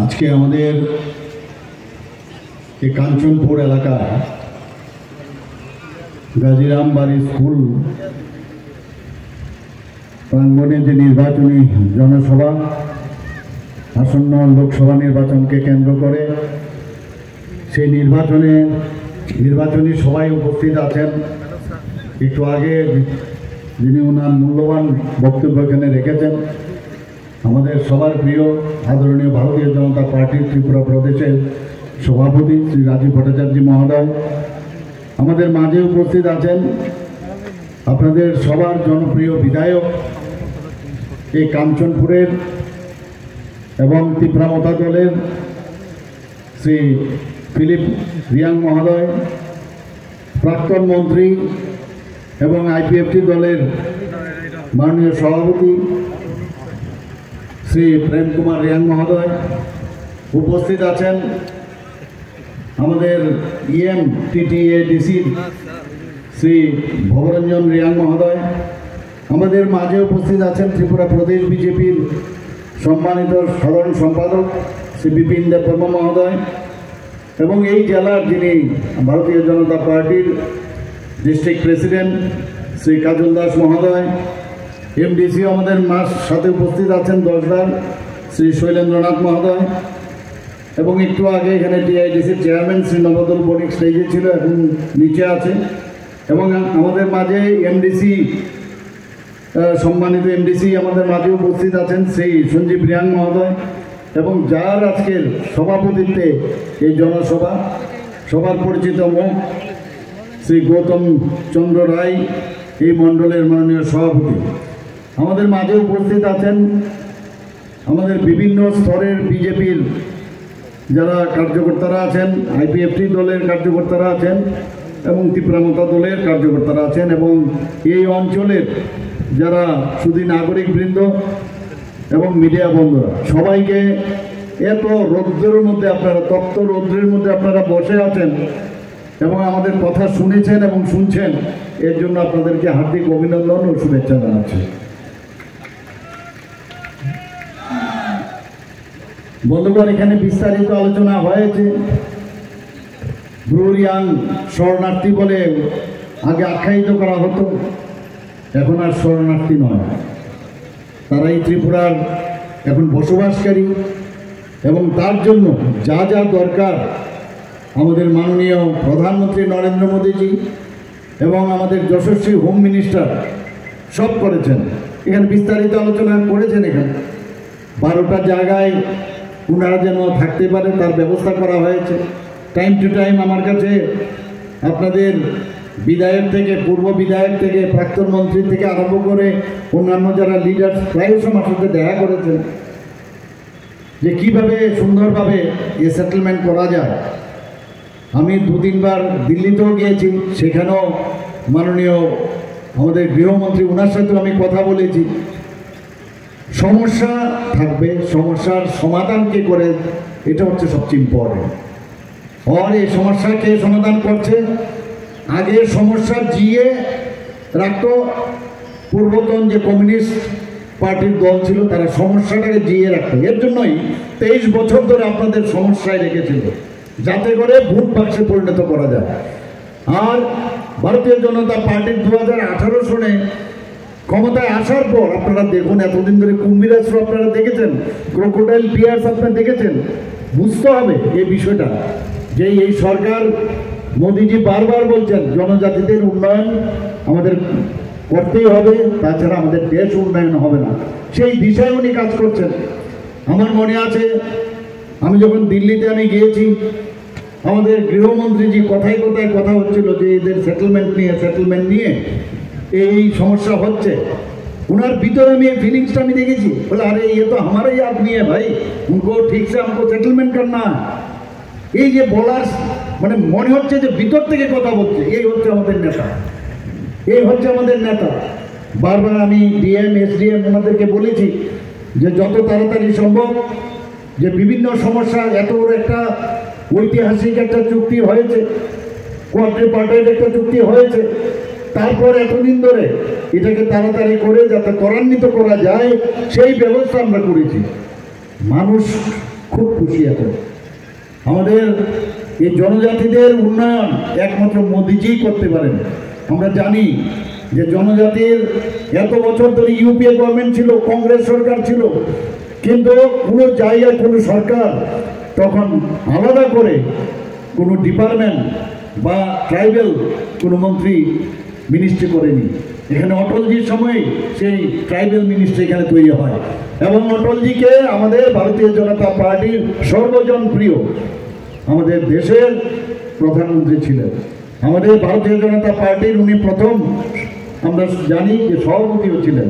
আজকে আমাদের এই কাঞ্চনপুর এলাকায় গাজীরামবাড়ি স্কুল প্রাঙ্গণে যে নির্বাচনী জনসভা, আসন্ন লোকসভা নির্বাচনকে কেন্দ্র করে সেই নির্বাচনী সভায় উপস্থিত আছেন। একটু আগে যিনি ওনার মূল্যবান বক্তব্য এখানে রেখেছেন, আমাদের সবার প্রিয় আদরণীয় ভারতীয় জনতা পার্টির ত্রিপুরা প্রদেশের সভাপতি শ্রী রাজীব ভট্টাচার্য মহোদয় আমাদের মাঝে উপস্থিত আছেন। আপনাদের সবার জনপ্রিয় বিধায়ক এই কাঞ্চনপুরের এবং তীব্রামতা দলের শ্রী ফিলিপ রিয়াং মহোদয়, প্রাক্তন মন্ত্রী এবং আইপিএফটি দলের মাননীয় সভাপতি শ্রী প্রেম কুমার রিয়াং মহোদয়, উপস্থিত আছেন আমাদের টিটিএডিসি শ্রী ভবরঞ্জন রিয়াং মহোদয়, আমাদের মাঝে উপস্থিত আছেন ত্রিপুরা প্রদেশ বিজেপির সম্মানিত সাধারণ সম্পাদক শ্রী বিপিন দেববর্মা মহোদয় এবং এই জেলার যিনি ভারতীয় জনতা পার্টির ডিস্ট্রিক্ট প্রেসিডেন্ট শ্রী কাজল দাস মহোদয়, এমডিসি আমাদের সাথে উপস্থিত আছেন দশদার শ্রী শৈলেন্দ্রনাথ মহোদয় এবং একটু আগে এখানে টিআইডিসির চেয়ারম্যান শ্রী নবদল বণিক স্টেজে ছিল, এখন নিচে আছে এবং আমাদের মাঝে এমডিসি সম্মানিত এমডিসি আমাদের মাঝে উপস্থিত আছেন শ্রী সঞ্জীব রিয়াং মহোদয় এবং যার আজকের সভাপতিত্বে এই জনসভা সবার পরিচিত মুখ শ্রী গৌতম চন্দ্র রায় এই মণ্ডলের মাননীয় সভাপতি। আমাদের মাঝে উপস্থিত আছেন আমাদের বিভিন্ন স্তরের বিজেপির যারা কার্যকর্তারা আছেন, আইপিএফটি দলের কার্যকর্তারা আছেন এবং তীব্রামতা দলের কার্যকর্তারা আছেন এবং এই অঞ্চলের যারা শুধু নাগরিকবৃন্দ এবং মিডিয়া বন্ধুরা, সবাইকে এত রৌদ্রের মধ্যে আপনারা তপ্ত রৌদ্রের মধ্যে আপনারা বসে আছেন এবং আমাদের কথা শুনেছেন এবং শুনছেন, এর জন্য আপনাদেরকে হার্দিক অভিনন্দন ও শুভেচ্ছা জানাচ্ছি। বন্ধুগণ, এখানে বিস্তারিত আলোচনা হয়েছে। ব্রু রিয়াং শরণার্থী বলে আগে আখ্যায়িত করা হতো, এখন আর শরণার্থী নয়, তারাই ত্রিপুরার এখন বসবাসকারী এবং তার জন্য যা যা দরকার আমাদের মাননীয় প্রধানমন্ত্রী নরেন্দ্র মোদীজি এবং আমাদের যশস্বী হোম মিনিস্টার সব করেছেন। এখানে বিস্তারিত আলোচনা করেছেন। এখানে 12টা জায়গায় ওনারা যেন থাকতে পারে তার ব্যবস্থা করা হয়েছে। টাইম টু টাইম আমার কাছে আপনাদের বিধায়ক থেকে, পূর্ব বিধায়ক থেকে, প্রাক্তন মন্ত্রী থেকে আরম্ভ করে অন্যান্য যারা লিডার প্রায়শ আমার সাথে দেখা করেছেন যে কীভাবে সুন্দরভাবে এ সেটেলমেন্ট করা যায়। আমি 2-3বার দিল্লিতেও গিয়েছি, সেখানেও মাননীয় আমাদের গৃহমন্ত্রী ওনার সাথেও আমি কথা বলেছি। সমস্যা থাকবে, সমস্যার সমাধান কে করে এটা হচ্ছে সবচেয়ে ইম্পর্টেন্ট। আর এই সমস্যা কে সমাধান করছে? আগে সমস্যা জিয়ে রাখতো পূর্বতন যে কমিউনিস্ট পার্টির দল ছিল, তারা সমস্যাটাকে জিয়ে রাখতো। এর জন্যই 23 বছর ধরে আপনাদের সমস্যায় রেখেছিল, যাতে করে ভোট বাক্সে পরিণত করা যায়। আর ভারতীয় জনতা পার্টির 2018 সনে ক্ষমতায় আসার পর আপনারা দেখুন, এতদিন ধরে কুম্ভীরাস্ত্র আপনারা দেখেছেন, ক্রোকোডাইল পিয়ার্স আপনারা দেখেছেন। বুঝতে হবে এই বিষয়টা যে এই সরকার মোদিজি বারবার বলছেন জনজাতিদের উন্নয়ন আমাদের করতেই হবে, তাছাড়া আমাদের দেশ উন্নয়ন হবে না। সেই দিশায় উনি কাজ করছেন। আমার মনে আছে আমি যখন দিল্লিতে গিয়েছি, আমাদের গৃহমন্ত্রীজি কথায় কথায় কথা হচ্ছিল যে এদের সেটেলমেন্ট নিয়ে এই সমস্যা হচ্ছে। ওনার ভিতরে আমি এই ফিলিংসটা আমি দেখেছি, বলে আরে ये तो हमारा ही आदमी है भाई, उनको ठीक से हमको सेटलमेंट करना है। এই যে বলার মানে মনে হচ্ছে যে ভিতর থেকে কথা বলছে, এই হচ্ছে আমাদের নেতা, এই হচ্ছে আমাদের নেতা। বারবার আমি ডিএম এসডিএম ওনাদেরকে বলেছি যে যত তাড়াতাড়ি সম্ভব যে বিভিন্ন সমস্যা, এত বড় একটা ঐতিহাসিক একটা চুক্তি হয়েছে, কোয়াড্রিপার্টাইট একটা চুক্তি হয়েছে, তারপর এতদিন ধরে এটাকে তাড়াতাড়ি করে যাতে ত্বরান্বিত করা যায় সেই ব্যবস্থা আমরা করেছি। মানুষ খুব খুশি এখন। আমাদের এই জনজাতিদের উন্নয়ন একমাত্র মোদিজি করতে পারেন। আমরা জানি যে জনজাতির এত বছর ধরে ইউপিএ গভর্নমেন্ট ছিল, কংগ্রেস সরকার ছিল, কিন্তু কোনো জায়গায় কোনো সরকার তখন আলাদা করে কোনো ডিপার্টমেন্ট বা ট্রাইবেল কোনো মন্ত্রী মিনিস্ট্রি করেনি। এখানে অটলজির সময় সেই ট্রাইবেল মিনিস্ট্রি এখানে তৈরি হয় এবং অটলজিকে আমাদের ভারতীয় জনতা পার্টির সর্বজনপ্রিয় আমাদের দেশের প্রধানমন্ত্রী ছিলেন। আমাদের ভারতীয় জনতা পার্টির উনি প্রথম আমরা জানি যে সভাপতিও ছিলেন।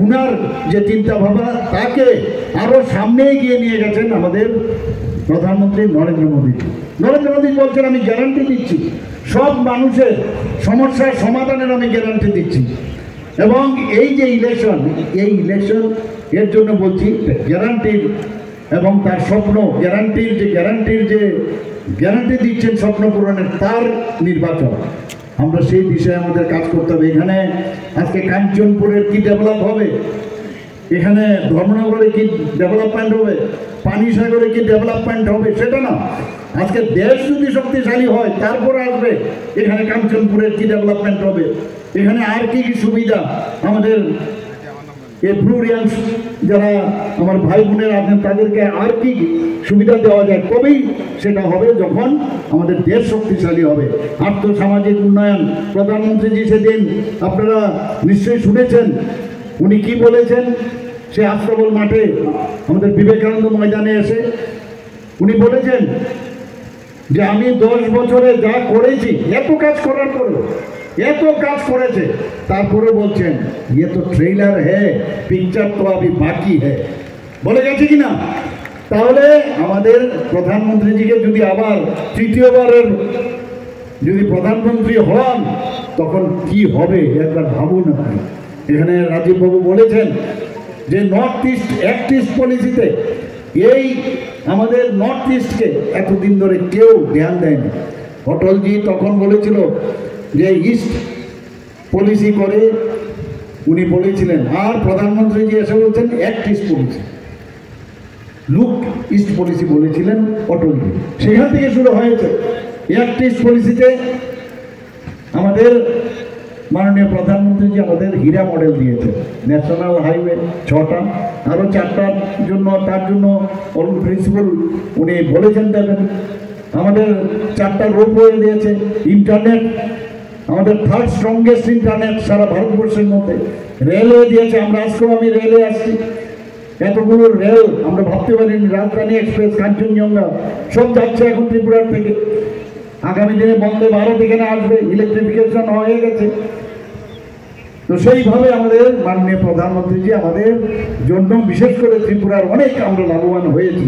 উনার যে চিন্তা ভাবনা তাকে আরও সামনে এগিয়ে নিয়ে গেছেন আমাদের প্রধানমন্ত্রী নরেন্দ্র মোদী। নরেন্দ্র মোদী বলছেন আমি গ্যারান্টি দিচ্ছি সব মানুষের সমস্যার সমাধানের আমি গ্যারান্টি দিচ্ছি। এবং এই যে ইলেকশন এর জন্য বলছি গ্যারান্টির এবং তার স্বপ্ন গ্যারান্টি দিচ্ছেন স্বপ্ন পূরণের তার নির্বাচন। আমরা সেই বিষয়ে আমাদের কাজ করতে হবে। এখানে আজকে কাঞ্চনপুরের কি ডেভেলপ হবে, এখানে ধর্মনগরে কি ডেভেলপমেন্ট হবে, পানিসাগরে কি ডেভেলপমেন্ট হবে সেটা না। আজকে দেশ যদি শক্তিশালী হয় তারপরে আসবে এখানে কাঞ্চনপুরের কি ডেভেলপমেন্ট হবে, এখানে আর কি কি সুবিধা আমাদের এই ব্লুরিয়ান যারা আমার ভাই বোনেরা আছেন তাদেরকে আর কি সুবিধা দেওয়া যায়, তবেই সেটা হবে যখন আমাদের দেশ শক্তিশালী হবে। আর্থসামাজিক উন্নয়ন প্রধানমন্ত্রীজি সেদিন আপনারা নিশ্চয়ই শুনেছেন উনি কি বলেছেন। সে আশ্রবল মাঠে আমাদের বিবেকানন্দ ময়দানে এসে উনি বলেছেন যে আমি 10 বছরে যা করেছি, এত কাজ করার পরে এত কাজ করেছে, তারপরে বলছেন ये तो ट्रेलर है, पिक्चर तो अभी बाकी है, বলে গেছে কিনা। তাহলে আমাদের প্রধানমন্ত্রীজিকে যদি আবার তৃতীয়বারের যদি প্রধানমন্ত্রী হন তখন কি হবে একবার ভাবুন আপনি। এখানে রাজীববাবু বলেছেন যে নর্থ ইস্ট অ্যাক্ট ইস্ট পলিসিতে এই আমাদের নর্থ ইস্টকে এতদিন ধরে কেউ ধ্যান দেয়নি। অটলজি তখন বলেছিল যে ইস্ট পলিসি করে উনি বলেছিলেন, আর প্রধানমন্ত্রীজি এসে বলছেন act east policy, look east policy বলেছিলেন অটলজি। সেখান থেকে শুরু হয়েছে অ্যাক্ট ইস্ট পলিসিতে। আমাদের মাননীয় প্রধানমন্ত্রীজি আমাদের হীরা মডেল দিয়েছে, ন্যাশনাল হাইওয়ে 6টা, আরও 4টার জন্য তার জন্য প্রিন্সিপাল উনি বলেছেন দেবেন। আমাদের 4টা রোপওয়ে দিয়েছে, ইন্টারনেট আমাদের 3rd স্ট্রংগেস্ট ইন্টারনেট সারা ভারতবর্ষের মধ্যে, রেলওয়ে দিয়েছে। আমরা আজকেও আমি রেলে আসছি, এতগুলো রেল আমরা ভাবতে পারিনি। রাজধানী এক্সপ্রেস, কাঞ্চনজঙ্ঘা সব যাচ্ছে এখন ত্রিপুরার থেকে। আগামী দিনে বন্দে ভারত এখানে আসবে, ইলেকট্রিফিকেশন হয়ে গেছে। তো সেইভাবে আমাদের মাননীয় প্রধানমন্ত্রীজি আমাদের জন্য বিশেষ করে ত্রিপুরার অনেক আমরা লাভবান হয়েছি।